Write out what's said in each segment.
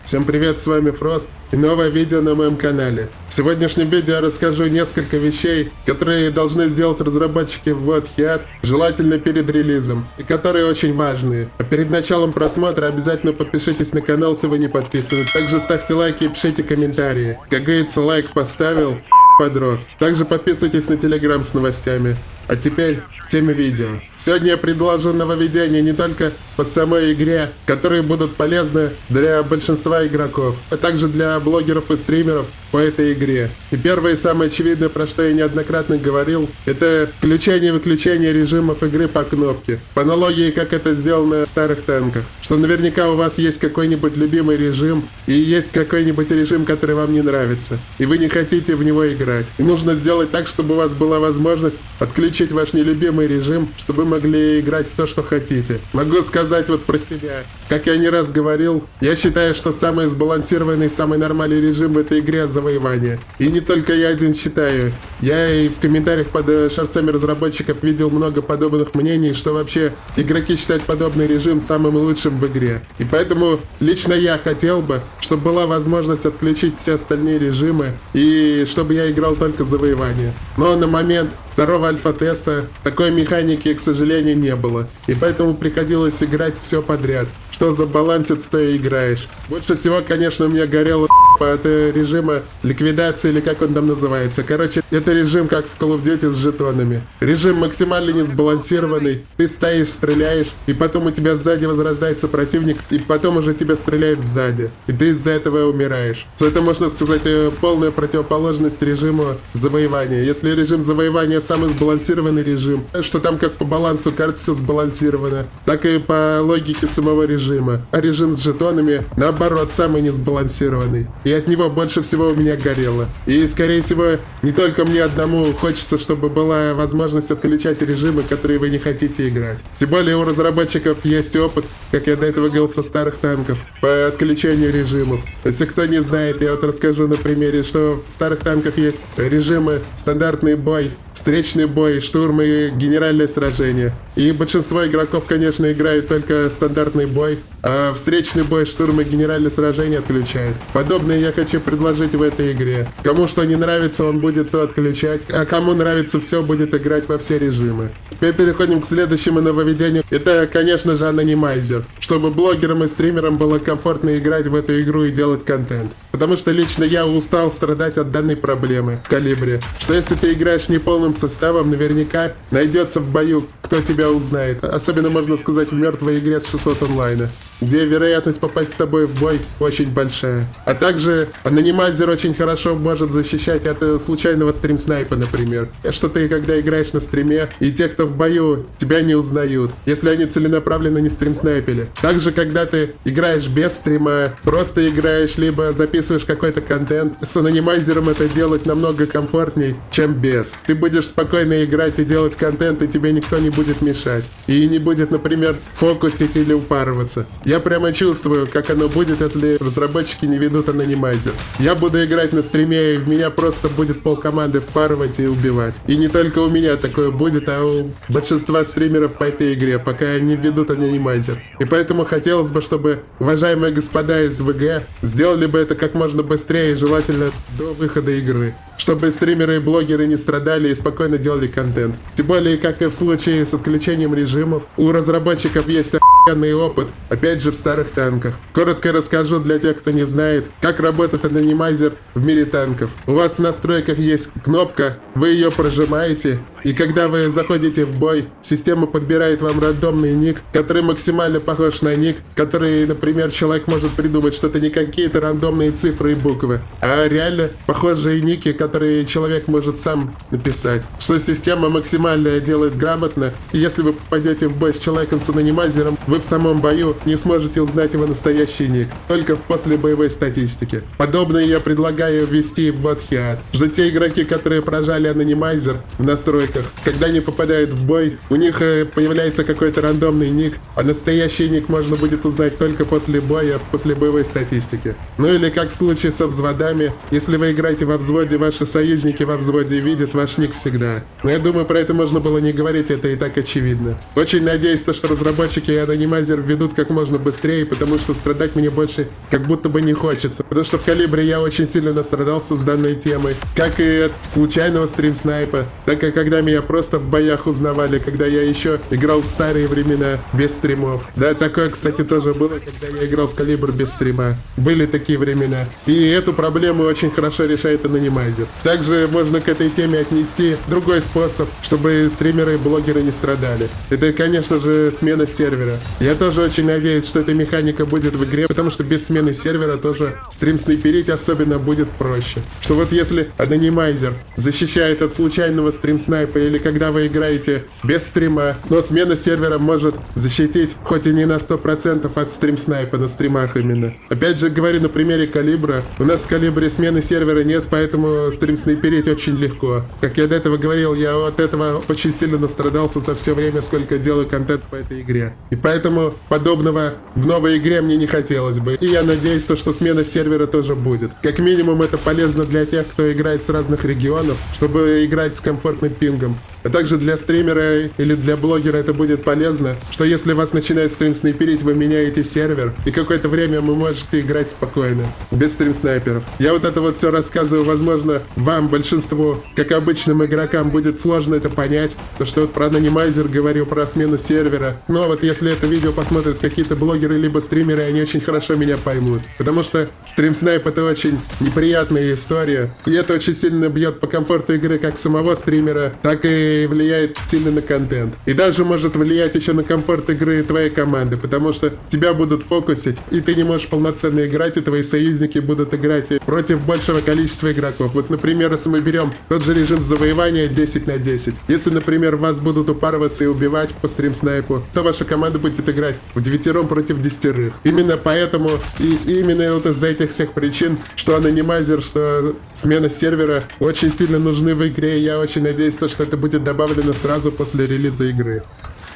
Всем привет, с вами Фрост и новое видео на моем канале. В сегодняшнем видео я расскажу несколько вещей, которые должны сделать разработчики в WotHead, желательно перед релизом, и которые очень важные. А перед началом просмотра обязательно подпишитесь на канал, если вы не подписаны. Также ставьте лайки и пишите комментарии. Как говорится, лайк поставил, подрос. Также подписывайтесь на Telegram с новостями. А теперь к теме видео. Сегодня я предложу нововведения не только по самой игре, которые будут полезны для большинства игроков, а также для блогеров и стримеров по этой игре. И первое и самое очевидное, про что я неоднократно говорил, это включение и выключение режимов игры по кнопке. По аналогии, как это сделано в старых танках. Что наверняка у вас есть какой-нибудь любимый режим, и есть какой-нибудь режим, который вам не нравится, и вы не хотите в него играть. И нужно сделать так, чтобы у вас была возможность отключить ваш нелюбимый режим, чтобы вы могли играть в то, что хотите. Могу сказать вот про себя. Как я не раз говорил, я считаю, что самый сбалансированный, самый нормальный режим в этой игре — завоевание. И не только я один считаю. Я и в комментариях под шорцами разработчиков видел много подобных мнений, что вообще игроки считают подобный режим самым лучшим в игре. И поэтому лично я хотел бы, чтобы была возможность отключить все остальные режимы, и чтобы я играл только завоевание. Но на момент второго альфа-теста такой механики, к сожалению, не было. И поэтому приходилось играть все подряд. Что забалансит, в то и играешь. Больше всего, конечно, у меня горело от режима ликвидации, или как он там называется. Короче, это режим как в Call of Duty с жетонами. Режим максимально не сбалансированный. Ты стоишь, стреляешь, и потом у тебя сзади возрождается противник, и потом уже тебя стреляет сзади. И ты из-за этого умираешь. Что это, можно сказать, полная противоположность режиму завоевания. Если режим завоевания самый сбалансированный режим, что там как по балансу карт все сбалансировано, так и по логике самого режима. А режим с жетонами, наоборот, самый несбалансированный. И от него больше всего у меня горело. И, скорее всего, не только мне одному хочется, чтобы была возможность отключать режимы, которые вы не хотите играть. Тем более у разработчиков есть опыт, как я до этого говорил, со старых танков, по отключению режимов. Если кто не знает, я вот расскажу на примере, что в старых танках есть режимы стандартный бой, встречный бой, штурм и генеральное сражение. И большинство игроков, конечно, играют только стандартный бой, а встречный бой, штурм и генеральное сражение отключают. Подобное я хочу предложить в этой игре. Кому что не нравится, он будет то отключать, а кому нравится все, будет играть во все режимы. Теперь переходим к следующему нововведению. Это, конечно же, анонимайзер. Чтобы блогерам и стримерам было комфортно играть в эту игру и делать контент. Потому что лично я устал страдать от данной проблемы в Калибре. Что если ты играешь неполным составом, наверняка найдется в бою, кто тебя узнает. Особенно, можно сказать, в мертвой игре с 600 онлайна, где вероятность попасть с тобой в бой очень большая. А также анонимайзер очень хорошо может защищать от случайного стрим-снайпа, например. Что ты, когда играешь на стриме, и те, кто в бою, тебя не узнают, если они целенаправленно не стрим-снайпили. Также, когда ты играешь без стрима, просто играешь, либо записываешь какой-то контент, с анонимайзером это делать намного комфортней, чем без. Ты будешь спокойно играть и делать контент, и тебе никто не будет мешать. И не будет, например, фокусить или упарываться. Я прямо чувствую, как оно будет, если разработчики не ведут анонимайзер. Я буду играть на стриме, и в меня просто будет полкоманды впарывать и убивать. И не только у меня такое будет, а у большинства стримеров по этой игре, пока не введут анонимайзер. И поэтому хотелось бы, чтобы уважаемые господа из ВГ сделали бы это как можно быстрее и желательно до выхода игры. Чтобы стримеры и блогеры не страдали и спокойно делали контент. Тем более, как и в случае с отключением режимов, у разработчиков есть охуенный опыт, опять же в старых танках. Коротко расскажу для тех, кто не знает, как работает анонимайзер в мире танков. У вас в настройках есть кнопка, вы ее прожимаете, и когда вы заходите в бой, система подбирает вам рандомный ник, который максимально похож на ник, который, например, человек может придумать, что это не какие-то рандомные цифры и буквы, а реально похожие ники, которые человек может сам написать. Что система максимально делает грамотно, и если вы попадете в бой с человеком с анонимайзером, вы в самом бою не сможете узнать его настоящий ник, только в послебоевой статистике. Подобное я предлагаю ввести в WotHead. Что те игроки, которые прожали анонимайзер в настройках, роликах, когда они попадают в бой, у них появляется какой-то рандомный ник, а настоящий ник можно будет узнать только после боя в послебоевой статистике. Ну или как в случае со взводами, если вы играете во взводе, ваши союзники во взводе видят ваш ник всегда. Но я думаю, про это можно было не говорить, это и так очевидно. Очень надеюсь, что разработчики и анонимайзер введут как можно быстрее, потому что страдать мне больше как будто бы не хочется. Потому что в Калибре я очень сильно настрадался с данной темой. Как и от случайного стрим-снайпа, так и когда меня просто в боях узнавали, когда я еще играл в старые времена без стримов. Да, такое, кстати, тоже было, когда я играл в Калибр без стрима. Были такие времена. И эту проблему очень хорошо решает анонимайзер. Также можно к этой теме отнести другой способ, чтобы стримеры и блогеры не страдали. Это, конечно же, смена сервера. Я тоже очень надеюсь, что эта механика будет в игре, потому что без смены сервера тоже стрим-снайперить особенно будет проще. Что вот если анонимайзер защищает от случайного стрим-снайпа или когда вы играете без стрима, но смена сервера может защитить хоть и не на 100% от стрим-снайпа, на стримах именно. Опять же говорю на примере Калибра. У нас в Калибре смены сервера нет, поэтому стрим-снайперить очень легко. Как я до этого говорил, я от этого очень сильно настрадался за все время, сколько делаю контент по этой игре. И поэтому подобного в новой игре мне не хотелось бы. И я надеюсь, что смена сервера тоже будет. Как минимум это полезно для тех, кто играет с разных регионов, чтобы играть с комфортным пингом. А также для стримера или для блогера это будет полезно, что если вас начинает стрим-снайперить, вы меняете сервер, и какое-то время вы можете играть спокойно, без стрим-снайперов. Я вот это вот все рассказываю, возможно, вам, большинству, как обычным игрокам, будет сложно это понять, то что вот про анонимайзер говорю, про смену сервера. Но вот если это видео посмотрят какие-то блогеры либо стримеры, они очень хорошо меня поймут. Потому что стрим-снайп это очень неприятная история, и это очень сильно бьет по комфорту игры как самого стримера, так и влияет сильно на контент. И даже может влиять еще на комфорт игры твоей команды, потому что тебя будут фокусить, и ты не можешь полноценно играть, и твои союзники будут играть против большего количества игроков. Вот, например, если мы берем тот же режим завоевания 10 на 10. Если, например, вас будут упарываться и убивать по стрим-снайпу, то ваша команда будет играть в 9 против 10. Именно поэтому, и именно вот из-за этих всех причин, что анонимайзер, что смена сервера очень сильно нужны в игре, и я очень надеюсь, что это будет добавлено сразу после релиза игры.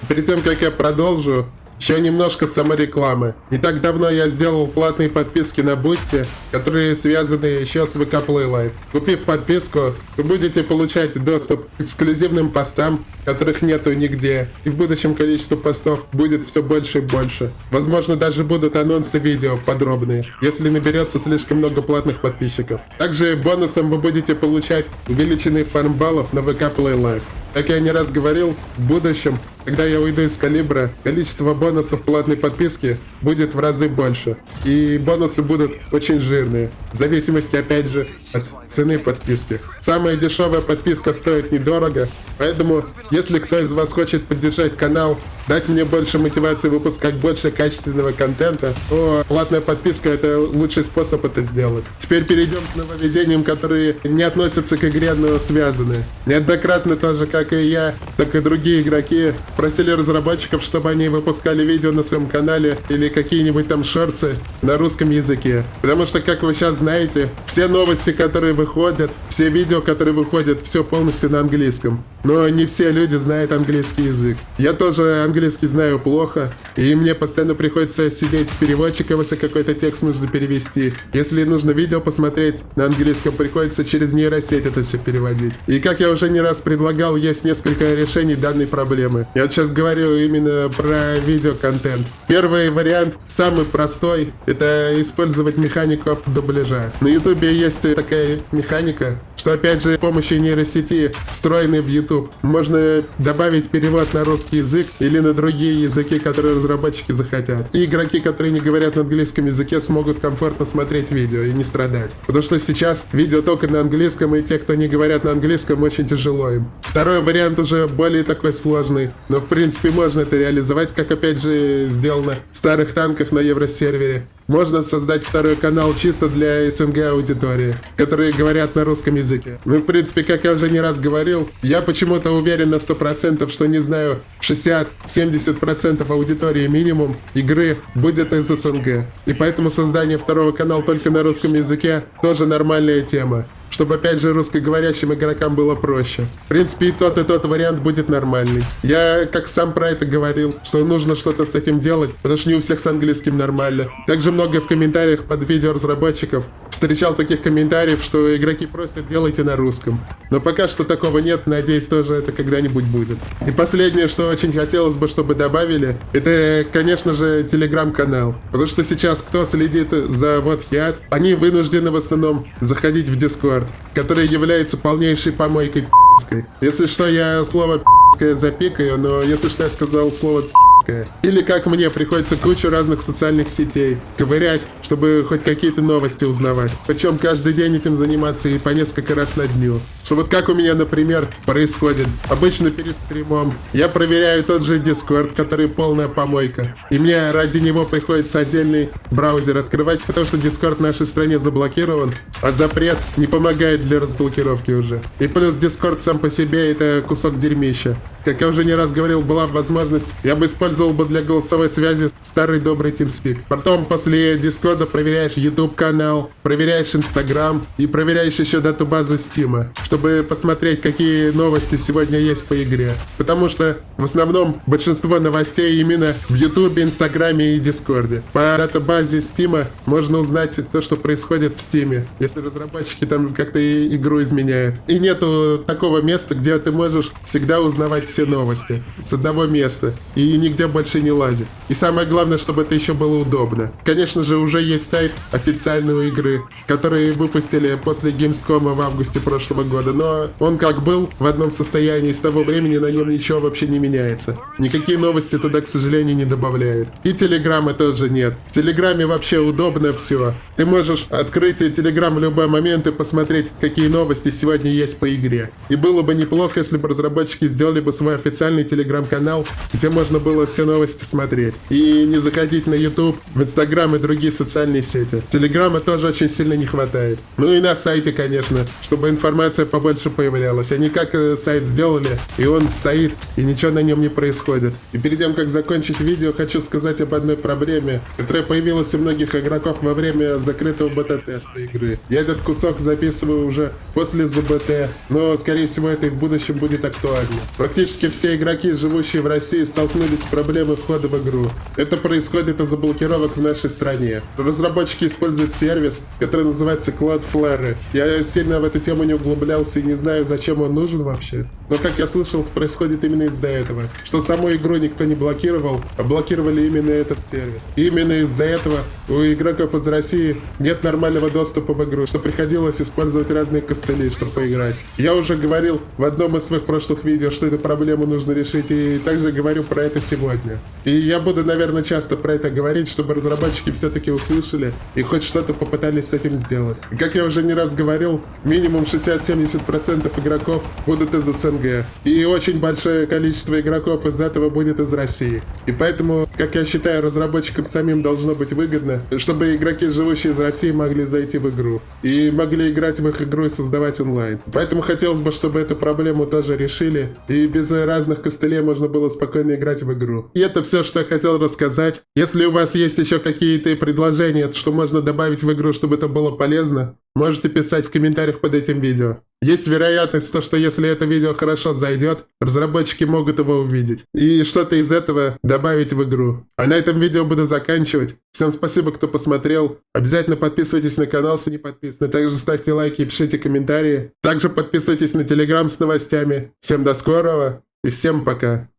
Перед тем, как я продолжу, еще немножко саморекламы. Не так давно я сделал платные подписки на Boosty, которые связаны еще с VK Play Live. Купив подписку, вы будете получать доступ к эксклюзивным постам, которых нету нигде, и в будущем количество постов будет все больше и больше. Возможно, даже будут анонсы видео подробные, если наберется слишком много платных подписчиков. Также бонусом вы будете получать увеличенный фарм баллов на VK Play Live. Как я не раз говорил, в будущем, когда я уйду из Калибра, количество бонусов платной подписки будет в разы больше. И бонусы будут очень жирные, в зависимости, опять же, от цены подписки. Самая дешевая подписка стоит недорого, поэтому, если кто из вас хочет поддержать канал, дать мне больше мотивации выпускать больше качественного контента, то платная подписка — это лучший способ это сделать. Теперь перейдем к нововведениям, которые не относятся к игре, но связаны. Неоднократно тоже, как и я, так и другие игроки просили разработчиков, чтобы они выпускали видео на своем канале или какие-нибудь там шорты на русском языке. Потому что, как вы сейчас знаете, все новости, которые выходят, все видео, которые выходят, все полностью на английском. Но не все люди знают английский язык. Я тоже английский знаю плохо, и мне постоянно приходится сидеть с переводчиком, если какой-то текст нужно перевести. Если нужно видео посмотреть на английском, приходится через нейросеть это все переводить. И как я уже не раз предлагал, есть несколько решений данной проблемы. Я вот сейчас говорю именно про видеоконтент. Первый вариант, самый простой, это использовать механику автодубляжа. На ютубе есть такая механика, что опять же с помощью нейросети, встроенной в YouTube, можно добавить перевод на русский язык или на другие языки, которые разработчики захотят. И игроки, которые не говорят на английском языке, смогут комфортно смотреть видео и не страдать. Потому что сейчас видео только на английском, и те, кто не говорят на английском, очень тяжело им. Второй вариант уже более такой сложный, но в принципе можно это реализовать, как опять же сделано в старых танках на Евросервере. Можно создать второй канал чисто для СНГ аудитории, которые говорят на русском языке. Ну, в принципе, как я уже не раз говорил, я почему-то уверен на 100%, что, не знаю, 60-70% аудитории минимум игры будет из СНГ. И поэтому создание второго канала только на русском языке тоже нормальная тема. чтобы опять же русскоговорящим игрокам было проще. В принципе, и тот вариант будет нормальный. Я как сам про это говорил, что нужно что-то с этим делать, потому что не у всех с английским нормально. Также много в комментариях под видео разработчиков встречал таких комментариев, что игроки просят делайте на русском. Но пока что такого нет, надеюсь, тоже это когда-нибудь будет. И последнее, что очень хотелось бы, чтобы добавили, это, конечно же, телеграм-канал. Потому что сейчас кто следит за WhatHead, они вынуждены в основном заходить в Discord, который является полнейшей помойкой пи***ской. Если что, я слово пи***ское запикаю, но если что, я сказал слово пи***ское. Или как мне, приходится кучу разных социальных сетей ковырять, чтобы хоть какие-то новости узнавать. Причем каждый день этим заниматься и по несколько раз на дню. Что вот как у меня, например, происходит. Обычно перед стримом я проверяю тот же Discord, который полная помойка. И мне ради него приходится отдельный браузер открывать, потому что Discord в нашей стране заблокирован, а запрет не помогает для разблокировки уже. И плюс Discord сам по себе это кусок дерьмища. Как я уже не раз говорил, была бы возможность, я бы использовал бы для голосовой связи старый добрый TeamSpeak. Потом после Discord проверяешь YouTube канал, проверяешь Instagram и проверяешь еще дату-базу Steam, чтобы посмотреть, какие новости сегодня есть по игре. Потому что в основном большинство новостей именно в YouTube, Инстаграме и Дискорде. По датабазе Steam можно узнать то, что происходит в Steam, если разработчики там как-то игру изменяют. И нету такого места, где ты можешь всегда узнавать все новости с одного места и нигде больше не лазить. И самое главное, чтобы это еще было удобно. Конечно же, уже есть сайт официальной у игры, который выпустили после Gamescom в августе прошлого года, но он как был в одном состоянии, с того времени на нем ничего вообще не меняется. Никакие новости туда, к сожалению, не добавляют. И Телеграма тоже нет. В Телеграме вообще удобно все. Ты можешь открыть Телеграм в любой момент и посмотреть, какие новости сегодня есть по игре. И было бы неплохо, если бы разработчики сделали бы свой официальный Телеграм-канал, где можно было все новости смотреть. И не заходить на YouTube, в Инстаграм и другие социальные сети. Телеграма тоже очень сильно не хватает. Ну и на сайте, конечно, чтобы информация побольше появлялась. Они как сайт сделали, и он стоит, и ничего на нем не происходит. И перед тем, как закончить видео, хочу сказать об одной проблеме, которая появилась у многих игроков во время закрытого бета-теста игры. Я этот кусок записываю уже после ЗБТ, но, скорее всего, это и в будущем будет актуально. Практически все игроки, живущие в России, столкнулись с проблемой входа в игру. Это происходит из-за блокировок в нашей стране. Разработчики используют сервис, который называется Cloudflare. Я сильно в эту тему не углублялся и не знаю, зачем он нужен вообще. Но, как я слышал, это происходит именно из-за этого. Что саму игру никто не блокировал, а блокировали именно этот сервис. И именно из-за этого у игроков из России нет нормального доступа в игру, что приходилось использовать разные костыли, чтобы поиграть. Я уже говорил в одном из своих прошлых видео, что эту проблему нужно решить, и также говорю про это сегодня. И я буду, наверное, часто про это говорить, чтобы разработчики все-таки услышали и хоть что-то попытались с этим сделать. И как я уже не раз говорил, минимум 60-70% игроков будут из СНГ. И очень большое количество игроков из этого будет из России. И поэтому, как я считаю, разработчикам самим должно быть выгодно, чтобы игроки, живущие из России, могли зайти в игру. И могли играть в их игру и создавать онлайн. Поэтому хотелось бы, чтобы эту проблему тоже решили. И без разных костылей можно было спокойно играть в игру. И это все, что я хотел рассказать. Если у вас есть еще какие-то предложения, что можно добавить в игру, чтобы это было полезно, можете писать в комментариях под этим видео. Есть вероятность, что если это видео хорошо зайдет, разработчики могут его увидеть. И что-то из этого добавить в игру. А на этом видео буду заканчивать. Всем спасибо, кто посмотрел. Обязательно подписывайтесь на канал, если не подписаны. Также ставьте лайки и пишите комментарии. Также подписывайтесь на Телеграм с новостями. Всем до скорого и всем пока.